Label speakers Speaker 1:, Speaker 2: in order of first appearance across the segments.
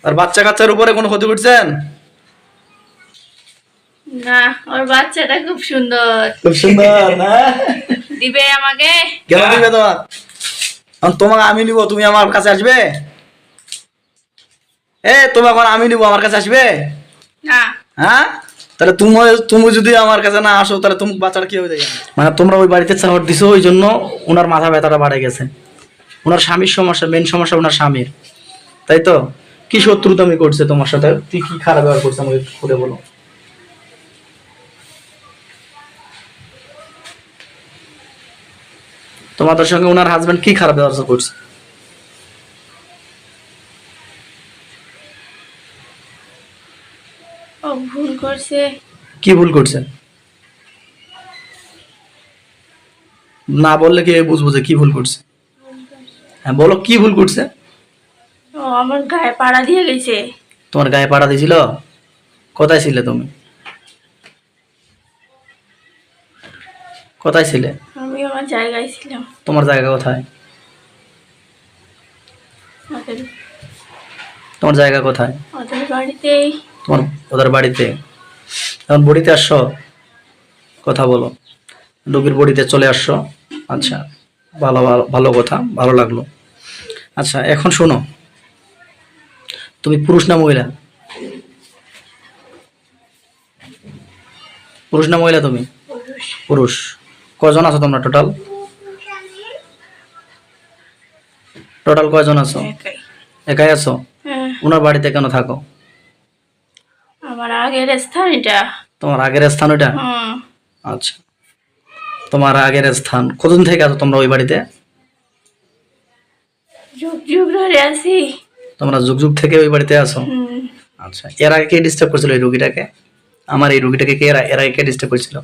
Speaker 1: আর বাচ্চা কাচ্চার উপরে কোনো ক্ষতি করছেন?
Speaker 2: না, ওর বাচ্চাটা খুব সুন্দর।
Speaker 1: খুব সুন্দর না?
Speaker 2: দিবে আমাকে?
Speaker 1: কেন দিবে তোমার? তোমাকে আমি নিব, তুমি আমার কাছে আসবে? তুমি এখন আমি নিব, আমার কাছে আসবে?
Speaker 2: না।
Speaker 1: হ্যাঁ, তাহলে তুমি তুমি যদি আমার কাছে না আসো তাহলে তুমি বাচ্চাটা কি হবে দেখে? মানে তোমরা ওই বাড়িতে চাওয়ার দিছো, ওই জন্য ওনার মাথা ব্যথাটা বাড়ে গেছে। ওনার স্বামীর সমস্যা, মেন সমস্যা ওনার স্বামীর, তাই তো? কি শত্রুতা আমি করছে তোমার সাথে? তুই কি খারাপ ব্যবহার করছে আমাকে একটু খুলে বলো। তোমাদের সঙ্গে ওনার হাজবেন্ড কি খারাপ ব্যবহার করছে?
Speaker 2: ও ভুল করছে।
Speaker 1: কি ভুল করছে? না বললে কি বুঝবো যে কি ভুল করছে? হ্যাঁ বলো, কি ভুল করছে?
Speaker 2: ও আমার গায়ে পাড়া দিয়ে গেছে।
Speaker 1: তোমার গায়ে পাড়া দিয়েছিল? কোথায় ছিলে তুমি? কোথায় ছিলে?
Speaker 2: আমি আমার জায়গায় ছিলাম।
Speaker 1: তোমার জায়গা কোথায়?
Speaker 2: ওদের
Speaker 1: তোমার জায়গা কোথায়?
Speaker 2: ওদের বাড়িতেই।
Speaker 1: তোমার ওদের বাড়িতে? এখন বড়িতে আসছো? কথা বলো। রোগীর বড়িতে চলে আসছো? আচ্ছা, ভালো ভালো ভালো কথা, ভালো লাগলো। আচ্ছা এখন শোনো, তুমি পুরুষ না মহিলা? পুরুষ না মহিলা তুমি?
Speaker 2: পুরুষ।
Speaker 1: পুরুষ। কজন আছো তোমরা টোটাল? টোটাল কয়জন আছো?
Speaker 2: একাই।
Speaker 1: একাই আছো?
Speaker 2: হ্যাঁ।
Speaker 1: ওনার বাড়িতে কেন থাকো?
Speaker 2: আমার আগের স্থান এটা।
Speaker 1: তোমার আগের স্থান ওইটা?
Speaker 2: হুম।
Speaker 1: আচ্ছা, তোমার আগের স্থান। কতদিন থেকে আছো তোমরা ওই বাড়িতে?
Speaker 2: যুগ যুগ ধরে আছি।
Speaker 1: তোমরা যুগ যুগ থেকে ওই বাড়িতে আছো?
Speaker 2: হুম।
Speaker 1: আচ্ছা, এর আগে কে ডিস্টার্ব করছিল এই রুগীটাকে? আমার এই রুগীটাকে কে এর আগে কে ডিস্টার্ব করছিল?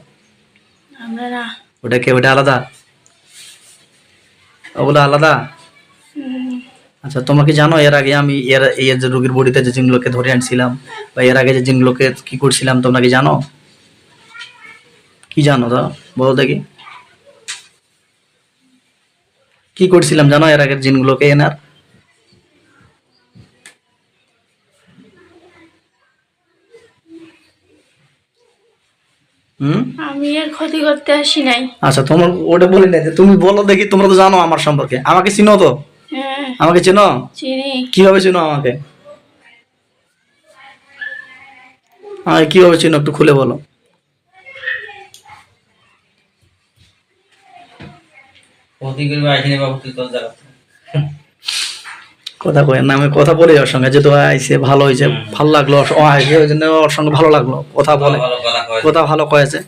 Speaker 2: আমরা না।
Speaker 1: ওটা আলাদা? ওগুলো আলাদা?
Speaker 2: হুম।
Speaker 1: আচ্ছা, তোমরা কি জানো এর আগে আমি এই যে রোগীর বডিতে যে জিনগুলোকে ধরে আনছিলাম বা এর আগে যে জিনগুলোকে কি করছিলাম তোমরা কি জানো? কি জানো তো বলো দেখি, কি করছিলাম জানো এর আগের জিনগুলোকে এনার? হুম।
Speaker 2: আমি এর ক্ষতি করতে আসি নাই।
Speaker 1: আচ্ছা, তোমার ওটা বলি না, যে তুমি বলো দেখি, তোমরা তো জানো আমার সম্পর্কে, আমাকে চিনো তো?
Speaker 2: হ্যাঁ।
Speaker 1: আমাকে চিনো?
Speaker 2: চিনি।
Speaker 1: কিভাবে চিনো আমাকে? আমাকে কিভাবে চিনো একটু খুলে বলো। কথা কয় না, আমি কথা বলি ওর সঙ্গে, যেহেতু আইসে ভালো হয়েছে, ভালো লাগলো, ও আইসে ওই জন্য ওর সঙ্গে ভালো লাগলো, কথা বলে, কথা ভালো কয়েছে।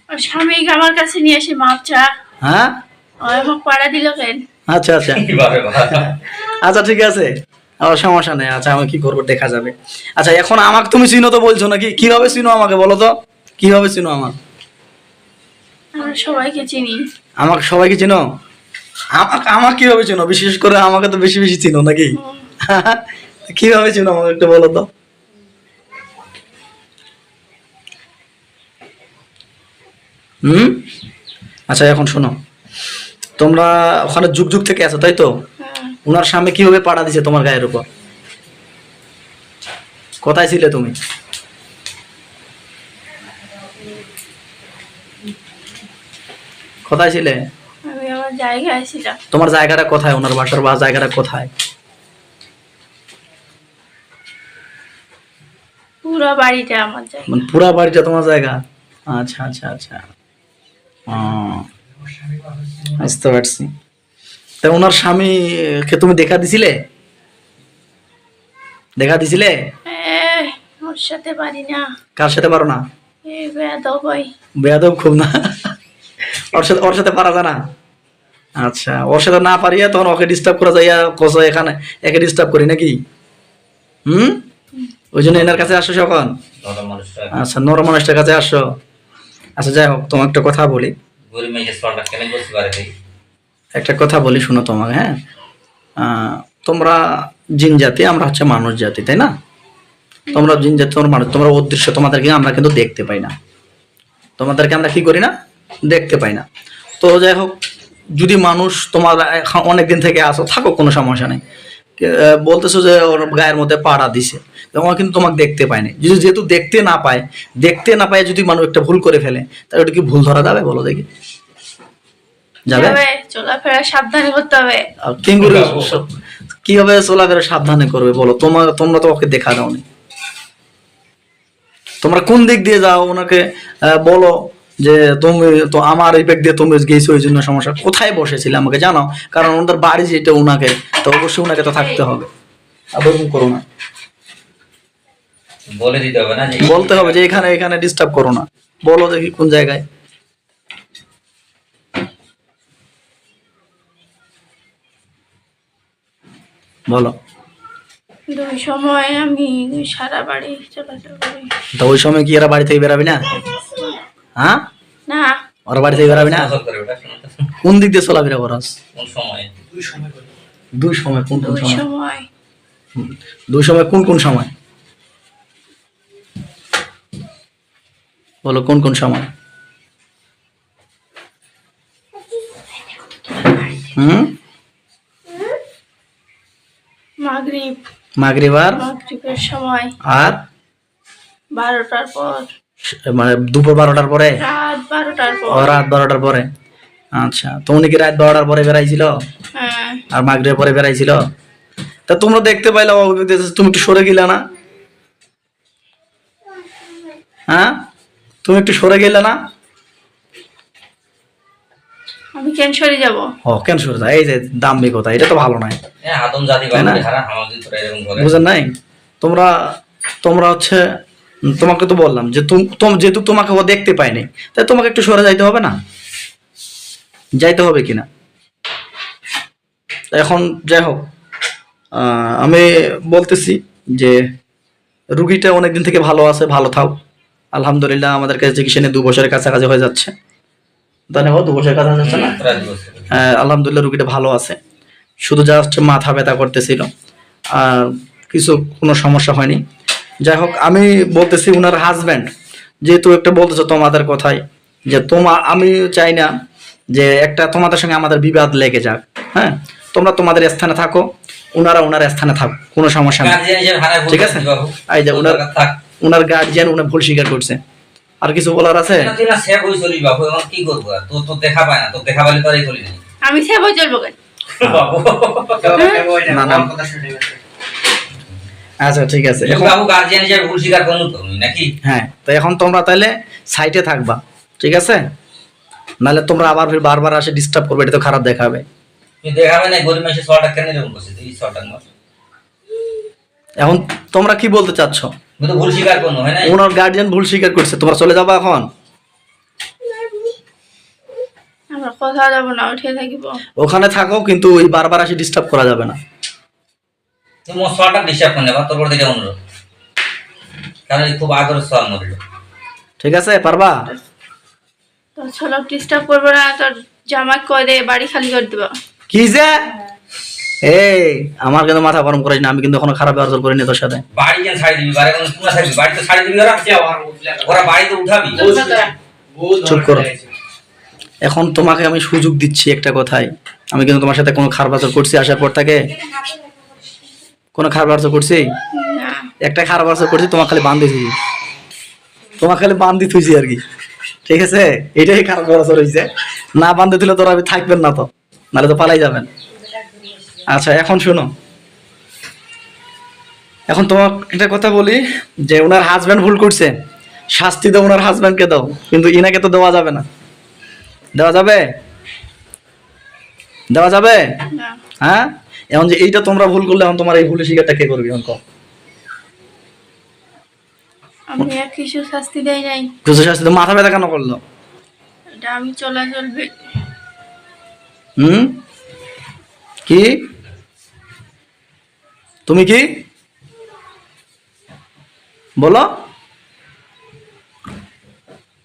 Speaker 2: ওর স্বামী আমার কাছে নিয়ে এসে মাপ চা।
Speaker 1: হ্যাঁ,
Speaker 2: ও আমাকে পাড়া দিল কেন?
Speaker 1: আচ্ছা আচ্ছা আচ্ছা ঠিক আছে, আর সমস্যা নেই। আচ্ছা আমি কি করবো দেখা যাবে। আচ্ছা এখন আমাকে তুমি চিনো তো বলছো নাকি? কিভাবে চিনো আমাকে বলো তো, কিভাবে চিনো আমার?
Speaker 2: আমরা সবাইকে চিনি।
Speaker 1: আমাকে সবাইকে চিনো? আমাকে কিভাবে চিনো? বিশেষ করে আমাকে তো বেশি বেশি চিনো নাকি? কিভাবে চিনো আমাকে একটু বলো তো। হুম। আচ্ছা এখন শোনো, তোমরা ওখানে যুগ যুগ থেকে আছো তাই তো?
Speaker 2: হ্যাঁ।
Speaker 1: ওনার সামনে কিভাবে পাড়া দিছে তোমার গায়ের উপর? কোথায় ছিলে তুমি? কোথায় ছিলে?
Speaker 2: আমি আমার জায়গায় ছিলাম।
Speaker 1: তোমার জায়গাটা কোথায়? ওনার বাসার বা জায়গাটা কোথায়?
Speaker 2: পুরো বাড়িটা আমার জায়গা।
Speaker 1: মানে পুরা বাড়িটা তোমার জায়গা? আচ্ছা আচ্ছা আচ্ছা, ও, বুঝতে পারছি। তা ওনার স্বামীকে তুমি দেখা দিছিলে? দেখা দিছিলে?
Speaker 2: ওর সাথে পারি না।
Speaker 1: কার সাথে পারো না?
Speaker 2: এই বেয়াদব ভাই।
Speaker 1: বেয়াদব খুব না? ওর সাথে পারা যায় না? আচ্ছা, ওর সাথে না পারিয়া তখন ওকে ডিস্টার্ব করা যাইয়া কোসো এখানে একে ডিস্টার্ব করি নাকি? হুম। ওই জন্য এনার কাছে আসো যখন? আচ্ছা, নরম মানুষটার কাছে আসো। আচ্ছা যাই হোক, তোমার একটা কথা বলি, একটা কথা বলি শোনো তোমাকে, হ্যাঁ? তোমরা জিন জাতি, আমরা হচ্ছে মানুষ জাতি, তাই না? তোমরা জিন জাতি, তোমরা মানুষ, তোমরা অদৃশ্য, তোমাদেরকে আমরা কিন্তু দেখতে পাই না, তোমাদেরকে আমরা কি করি না, দেখতে পাই না। তো যাই হোক, যদি মানুষ তোমার অনেকদিন থেকে আসো, থাকো, কোনো সমস্যা নেই, বলতেছো যে ওর গায়ের মধ্যে পাড়া দিছে, তখন কিন্তু তোমাকে দেখতে পায়নি। যেহেতু দেখতে না পায় যদি মানুষ একটা ভুল করে ফেলে, তাহলে ওটা কি ভুল ধরা যাবে বলো দেখি? যাবে?
Speaker 2: চলাফেরা সাবধানে করতে হবে।
Speaker 1: কিভাবে চলাফেরা সাবধানে করবে বলো? তোমরা তো ওকে দেখা দাওনি, তোমরা কোন দিক দিয়ে যাও ওনাকে বলো যে তুমি তো আমার এই ব্যাগ দিয়ে তুমি গেছো, ওই জন্য সমস্যা। কোথায় বসেছিলে আমাকে জানাও, কারণ ওনাদের বাড়ি যেটা ওনাকে, তো অবশ্যই ওনাকে তো থাকতে হবে। আবার করো না,
Speaker 3: বলে দিতে হবে না,
Speaker 1: বলতে হবে যে এখানে ডিস্টার্ব করো না। বলো দেখি কোন জায়গায়। বলো।
Speaker 2: 2 সময় আমি সারা বাড়ি চলাচল করি।
Speaker 1: তো ওই সময় কি এরা বাড়ি থেকে বেরাবি না? হ্যাঁ,
Speaker 2: না,
Speaker 1: ওরা বাড়ি থেকে বেরাবি না? কোন দিক দিয়ে চলাফেরা করস?
Speaker 3: কোন সময়?
Speaker 1: দুই সময় কোন কোন
Speaker 2: 2
Speaker 1: সময়?
Speaker 2: সময়।
Speaker 1: দুই সময় কোন কোন সময়? বলো কোন কোন সময়?
Speaker 2: মাগরিবের সময়
Speaker 1: আর
Speaker 2: 12টার পর,
Speaker 1: মানে দুপুর 12টার পরে,
Speaker 2: রাত 12টার পর।
Speaker 1: রাত 12টার পরে। আচ্ছা, তো উনি কি রাত 12টার পরে বেড়াইছিল
Speaker 2: হ্যাঁ,
Speaker 1: আর মাগরিবের পরে বেড়াইছিল? তা তোমরা দেখতে পাইলা, তুমি একটু সরে গেলে না? হ্যাঁ, তুমি একটু সরে গেলে না?
Speaker 2: আমি কেন সরে যাব?
Speaker 1: কেন সরে যায়? এই যে দাম্ভিক কথা, এটা তো ভালো নয়,
Speaker 3: আদম জাতি
Speaker 1: তাই না? বুঝেন নাই? তোমরা হচ্ছে, তোমাকে তো বললাম যে যেহেতু তোমাকে ও দেখতে পায়নি, তাই তোমাকে একটু সরে যাইতে হবে না? যাইতে হবে কিনা? এখন যাই হোক, আমি বলতেছি যে রুগীটা অনেকদিন থেকে ভালো আছে, ভালো থাও। আলহামদুলিল্লাহ, আমাদের কাছে চিকিৎসা নিয়ে 2 বছরের কাছাকাছি হয়ে যাচ্ছে। ধন্যবাদ, 2 বছরের কাছাকাছি যাচ্ছে না? আলহামদুলিল্লাহ, রুগীটা ভালো আছে। শুধু যা হচ্ছে মাথা ব্যথা করতেছিল, আর কোনো সমস্যা হয়নি। যাই হোক, আমি বলতেছি উনার হাজব্যান্ড যেহেতু একটা বলতেছো তোমাদের কথাই, যে আমি চাই না যে একটা তোমাদের সঙ্গে আমাদের বিবাদ লেগে যাক। হ্যাঁ, তোমরা তোমাদের স্থানে থাকো, ওনারা ওনার স্থানে থাকো, কোনো সমস্যা নেই, ঠিক আছে? এই যে উনার গার্জিয়ান উনি ভুল স্বীকার করছে। আর কিছু বলার আছে?
Speaker 3: কি করবো? তোর দেখা পায় না, তোর দেখা পাইলে তো চলি না।
Speaker 2: আমি সেবা চলবো কেন?
Speaker 1: না না, আচ্ছা ঠিক আছে।
Speaker 3: বাবু গার্জিয়ান হিসেবে ভুল স্বীকার করুন তুমি নাকি?
Speaker 1: হ্যাঁ, তো এখন তোমরা তাহলে সাইটে থাকবা, ঠিক আছে? নাহলে তোমরা আবার ফির বারবার আসে ডিস্টার্ব করবে, এটা তো খারাপ দেখাবে।
Speaker 3: তুই দেখাবে না গরিব মানুষের 100 টাকা কেন এরকম করছিস? তুই 100 টাকা মার।
Speaker 1: এখন তোমরা কি বলতে চাচ্ছ?
Speaker 3: তো ভুল স্বীকার করনো হয় না?
Speaker 1: ওনার গার্জিয়ান ভুল স্বীকার করছে, তোমরা চলে যাবা এখন?
Speaker 2: আমরা কোথাও যাবো না, উঠে থাকিব।
Speaker 1: ওখানে থাকো, কিন্তু ওই বারবার আসে ডিস্টার্ব করা যাবে না।
Speaker 3: তুমি 100 টাকা ডিস্টার্ব করে নেবা, তোর বড় দিকে অনুরোধ, কারণ খুব আদরের সওয়াল মরিল।
Speaker 1: ঠিক আছে, পারবা?
Speaker 2: তো চলো, ডিস্টার্ব করবো না, তোর জামাই করে বাড়ি খালি করে দেবো।
Speaker 1: কি যে এই আমার কিন্তু মাথা গরম করিস না, আমি কিন্তু কোনো খারাপ ব্যবহার করিনি তোর সাথে।
Speaker 3: বাড়ি কেন ছাড়ি দিবি? বাড়ি কোন পুরা থাকবি? বাড়ি তো ছাড়ি দিবি, ওরা বাড়িতে উঠাবি।
Speaker 1: চুপ করো। এখন তোমাকে আমি সুযোগ দিচ্ছি একটা কথাই, আমি কিন্তু তোমার সাথে কোনো খারাপ আচরণ করছি আসার পর থেকে? কোনো খারাপ আচরণ করছি?
Speaker 2: না,
Speaker 1: একটা খারাপ আচরণ করছি, তোমাকে খালি বান্ধি থুইছি আর কি, ঠিক আছে? এটাই খারাপ আচরণ হয়েছে। না বান্ধে দিলে তোরা আমি থাকবেন না, তো নাহলে তো পালাই যাবেন। আচ্ছা, এখন শোনো, এখন তোমার একটা কথা বলি, যে ওনার হাজব্যান্ড ভুল করছে, শাস্তি দাও ওনার হাজব্যান্ডকে দাও, কিন্তু ইনাকে তো দেওয়া যাবে না। দেওয়া যাবে? দেওয়া যাবে?
Speaker 2: না।
Speaker 1: হ্যাঁ, এখন যে এইটা তোমরা ভুল করলে, এখন তোমার এই ভুলের শিকারটা কে করবে? এখন কও।
Speaker 2: আমি আর কিছু শাস্তি দেই নাই।
Speaker 1: কিছু শাস্তি তো মাথা ব্যথা কেন করলো?
Speaker 2: এটা আমি চলাচল
Speaker 1: কি তুমি কি বলো?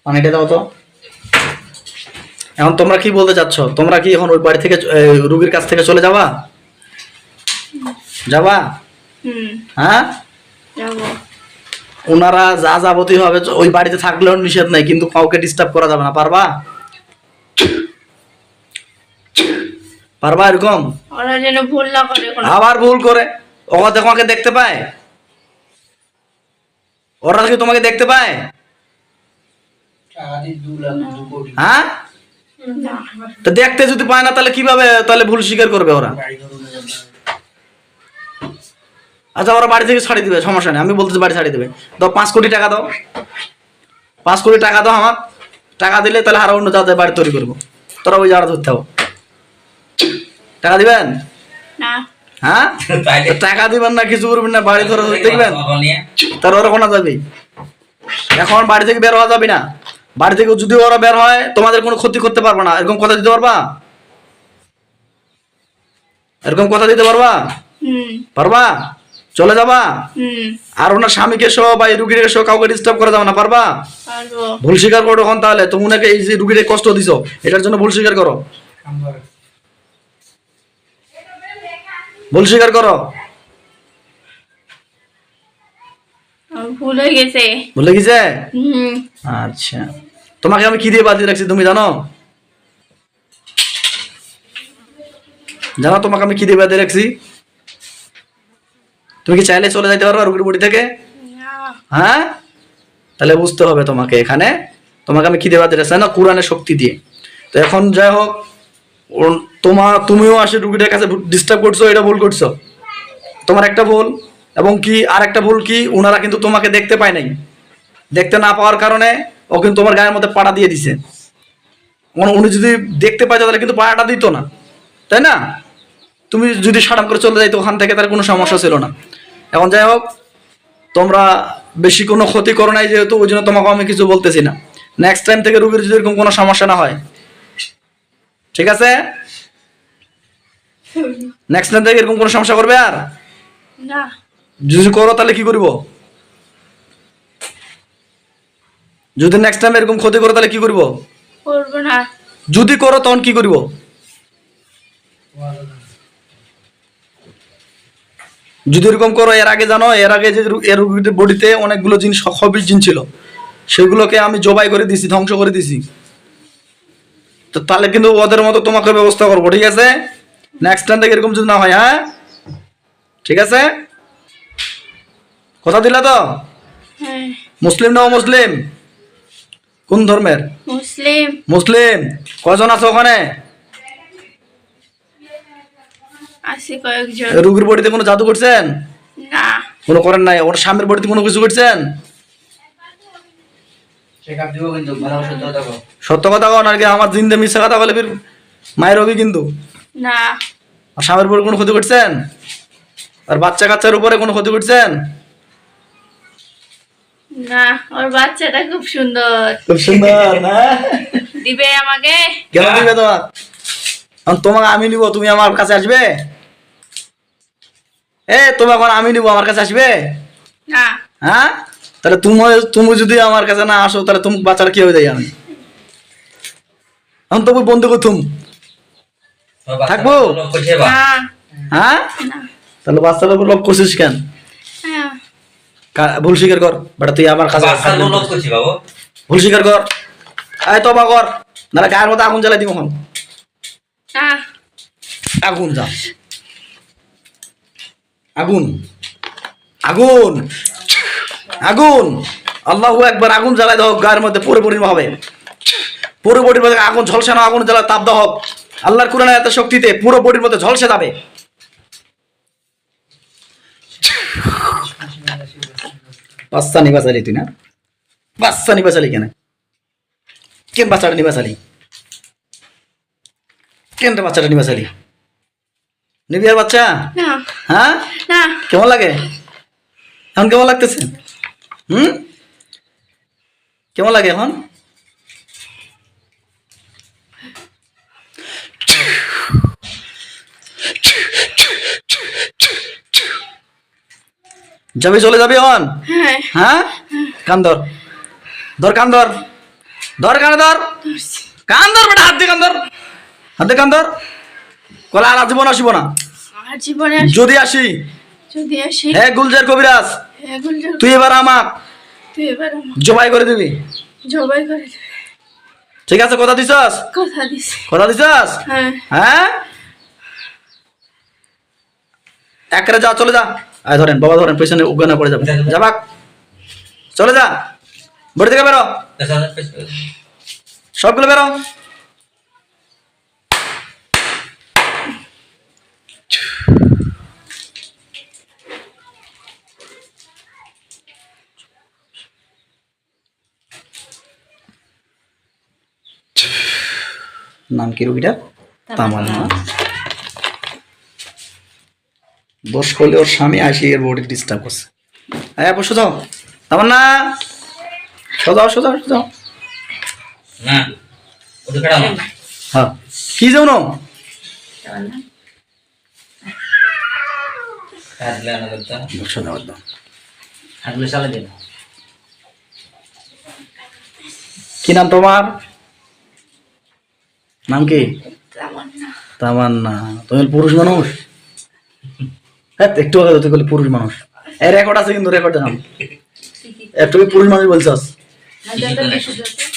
Speaker 1: পানিটা দাও তো। এখন তোমরা কি বলতে চাচ্ছ? তোমরা কি এখন ওই বাড়ি থেকে রুগীর কাছ থেকে চলে যাবা? যাবা? হ্যাঁ,
Speaker 2: যাবো।
Speaker 1: ওনারা যা যাবতীয় হবে ওই বাড়িতে থাকলেও নিষেধ নাই, কিন্তু কাউকে ডিস্টার্ব করা যাবে না। পারবা? পারবা এরকম?
Speaker 2: ওরা যেন ভুল না করে কোনো।
Speaker 1: আবার ভুল করে, ওরা তোমাকে দেখতে পায়? ওরা কি তোমাকে দেখতে পায়? হ্যাঁ,
Speaker 2: না।
Speaker 1: তো দেখতে যদি পায় না তাহলে কিভাবে তাহলে ভুল স্বীকার করবে ওরা? আচ্ছা ওরা বাড়ি থেকে ছাড়িয়ে দিবে, সমস্যা নেই, আমি বলতেছি বাড়ি ছাড়িয়ে দেবে। দাও 5 কোটি টাকা দাও, 5 কোটি টাকা দাও আমার। টাকা দিলে তাহলে আরো অন্য জায়গায় বাড়ি তৈরি করবো, তোরা ওই জায়গা ধরতে হবে। টাকা দিবেন?
Speaker 2: না।
Speaker 1: হ্যাঁ,
Speaker 3: তাইলে
Speaker 1: তো টাকা দিবেন না, কিছু করবেন না, বাড়ি ধরে দেখবেন
Speaker 3: বাবা নিয়ে
Speaker 1: তার ওরা কোনা যাবে? এখন বাড়ি থেকে বের হওয়া যাবে না। বাড়ি থেকে যদি ওরা বের হয় তোমাদের কোনো ক্ষতি করতে পারবে না, এরকম কথা দিতে পারবা? এরকম কথা দিতে পারবা?
Speaker 2: হুম।
Speaker 1: পারবা? চলে যাবা?
Speaker 2: হুম।
Speaker 1: আর ওনার স্বামীকে সহ বা এই রুগীকে সহ কাউকে ডিস্টার্ব করা যাবে না, পারবা?
Speaker 2: পারবো।
Speaker 1: ভুল স্বীকার করো এখন তাহলে, তুমি ওনাকে এই যে রুগীকে কষ্ট দিছো এটার জন্য ভুল স্বীকার করো, ভুল স্বীকার করো।
Speaker 2: আমার ভুল হয়ে গেছে।
Speaker 1: ভুলে গেছে?
Speaker 2: হুম।
Speaker 1: আচ্ছা, তোমাকে আমি কি দিয়ে বাঁধিয়ে রাখছি তুমি জানো? জানো তোমাকে আমি কি দিয়ে বাঁধিয়ে রাখছি? তুমি কি চাইলে চলে যাইতে পারবা রুগীর বাড়ি থেকে?
Speaker 2: না।
Speaker 1: হ্যাঁ, তাহলে বুঝতে হবে তোমাকে এখানে, তোমাকে আমি কি দিয়ে বাঁধিয়ে রাখছি না, কোরআনের শক্তি দিয়ে। তো এখন যাই হোক, তুমিও আসে রুগীটার কাছে ডিস্টার্ব করছো, এটা ভুল করছো, তোমার একটা ভুল। এবং কি আর একটা ভুল কি, ওনারা কিন্তু তোমাকে দেখতে পায় নাই, দেখতে না পাওয়ার কারণে ও কিন্তু তোমার গায়ের মধ্যে পাড়া দিয়ে দিছে। উনি যদি দেখতে পাইতো তাহলে কিন্তু পাড়াটা দিত না, তাই না? তুমি যদি সারাম করে চলে যাইতো ওখান থেকে তার কোনো সমস্যা ছিল না। এখন যাই হোক, তোমরা বেশি কোনো ক্ষতি করো নাই যেহেতু, ওই জন্য তোমাকে আমি কিছু বলতেছি না। নেক্সট টাইম থেকে রুগীর যদি এরকম কোনো সমস্যা না হয়, ঠিক আছে? নেক্সট টাইম থেকে এরকম কোনো সমস্যা করবে আর
Speaker 2: না।
Speaker 1: যদি করো তাহলে কি করবো? যদি নেক্সট টাইম এরকম ক্ষতি করো তাহলে কি করবো?
Speaker 2: করবো না।
Speaker 1: যদি করো তখন কি করবো? যদি এরকম করো, এর আগে জানো, এর আগে যে এর রোগীর বডিতে অনেকগুলো জিন, খবির জিন ছিল, সেগুলোকে আমি জবাই করে দিছি, ধ্বংস করে দিছি। তো তাহলে কিন্তু ওদের মতো তোমাকে ব্যবস্থা করবো, ঠিক আছে? নেক্সট টাইম থেকে এরকম যদি না হয়, হ্যাঁ ঠিক আছে? কথা দিলা তো?
Speaker 2: হ্যাঁ।
Speaker 1: মুসলিম না মুসলিম? কোন ধর্মের?
Speaker 2: মুসলিম।
Speaker 1: মুসলিম। কজন আছে ওখানে?
Speaker 2: আছে কয়েকজন।
Speaker 1: রুগীর বডিতে কোনো জাদু করছেন?
Speaker 2: না।
Speaker 1: কোনো করেন নাই? ওর স্বামীর বডিতে কোনো কিছু করছেন? সত্য কথা কও, নাকি আমার জিন্দে মিথ্যা কথা বলে ফির মায়ের হবি কিন্তু।
Speaker 2: না।
Speaker 1: আর স্বামীর উপরে কোনো ক্ষতি করছেন? আর বাচ্চা কাচ্চার উপরে কোনো ক্ষতি করছেন?
Speaker 2: না, ওর বাচ্চাটা খুব সুন্দর।
Speaker 1: খুব সুন্দর না?
Speaker 2: দিবে আমাকে?
Speaker 1: কেন দিবে তোমার? এখন তোমাকে আমি নিব, তুমি আমার কাছে আসবে? তুমি এখন আমি নিব, আমার কাছে আসবে?
Speaker 2: না।
Speaker 1: হ্যাঁ, তাহলে তুমি যদি আমার কাছে না আসো তাহলে তুমি বাচ্চাটা কি হয়ে যাই আমি? এখন তুমি বন্ধু করতুম থাকবো?
Speaker 2: না।
Speaker 1: হ্যাঁ,
Speaker 2: না।
Speaker 1: তাহলে বাচ্চাটা লোক করছিস কেন?
Speaker 2: হ্যাঁ।
Speaker 1: ভুল স্বীকার কর বেটা, তুই আমার কাছে ভুল স্বীকার কর, তবা কর, নাহলে গায়ের মধ্যে আগুন জ্বালাই দিব এখন।
Speaker 2: না।
Speaker 1: আগুন যা, আগুন, আগুন, আগুন, আল্লাহু একবার, আগুন জ্বালাই দাও গায়ের মধ্যে পুরো পরিমাণ হবে, পুরো বডির মধ্যে আগুন ঝলসে না, আগুন জ্বালা তাপ দাও, আল্লাহর কোরআনের এত শক্তিতে পুরো বডির মধ্যে ঝলসে যাবে। বাচ্চা নিবা চালি তুই না? বাচ্চা নিবা চালি কেন? কেন বাচ্চাটা নিবা চালি? কেন বাচ্চাটা নিবা চালি? নিবি আর বাচ্চা?
Speaker 2: না।
Speaker 1: হ্যাঁ,
Speaker 2: না।
Speaker 1: কেমন লাগে এখন? কেমন লাগতেছে? কেমন লাগে এখন? যাবি, চলে যাবি এখন?
Speaker 2: হ্যাঁ।
Speaker 1: হ্যাঁ, কান ধর, ধর কান ধর, ধর কানে ধর, কান ধর বেটা, হাত দিয়ে কান ধর, হাত দিয়ে কান ধর। কলা আর জীবন আসিব না
Speaker 2: আর জীবনে
Speaker 1: যদি আসি।
Speaker 2: যদি আসি।
Speaker 1: হ্যাঁ গুলজার কবিরাজ, তুই এবার আমার
Speaker 2: তুই এবার
Speaker 1: জবাই করে দিবি,
Speaker 2: জবাই করে দিবি।
Speaker 1: ঠিক আছে? কথা দিছস?
Speaker 2: কথা দিস।
Speaker 1: কথা দিছস?
Speaker 2: হ্যাঁ।
Speaker 1: হ্যাঁ, একরে যা, চলে যা। আয় ধরেন, বাবা ধরেন, পেছনে উগানা পড়ে যাবে। যাবাক, চলে যা, বাড়ি থেকে বেরো, সবগুলো বেরো। নাম কি রুগীটা? তামান্না। বস করলে ওর স্বামী আসি এর বডি ডিস্টার্ব করছে। হ্যাঁ বসে যাও তামান্না, সোজাও সোজাও সোজাও।
Speaker 3: না ওটা খেড়াও না।
Speaker 1: হ্যাঁ কি যাও না
Speaker 3: কাজলে না করতে
Speaker 1: বসে যাও একদম।
Speaker 3: আগলে সালে দিন।
Speaker 1: কি নাম তোমার? নাম কি?
Speaker 2: তামান্না।
Speaker 1: তামান্না। তুমি পুরুষ মানুষ? হ্যাঁ একটু আগে তুই বলি পুরুষ মানুষ। এই রেকর্ড আছে কিন্তু, রেকর্ড দেখাম। একটু পুরুষ মানুষ বলছস।
Speaker 2: হাজারটা বেশি যত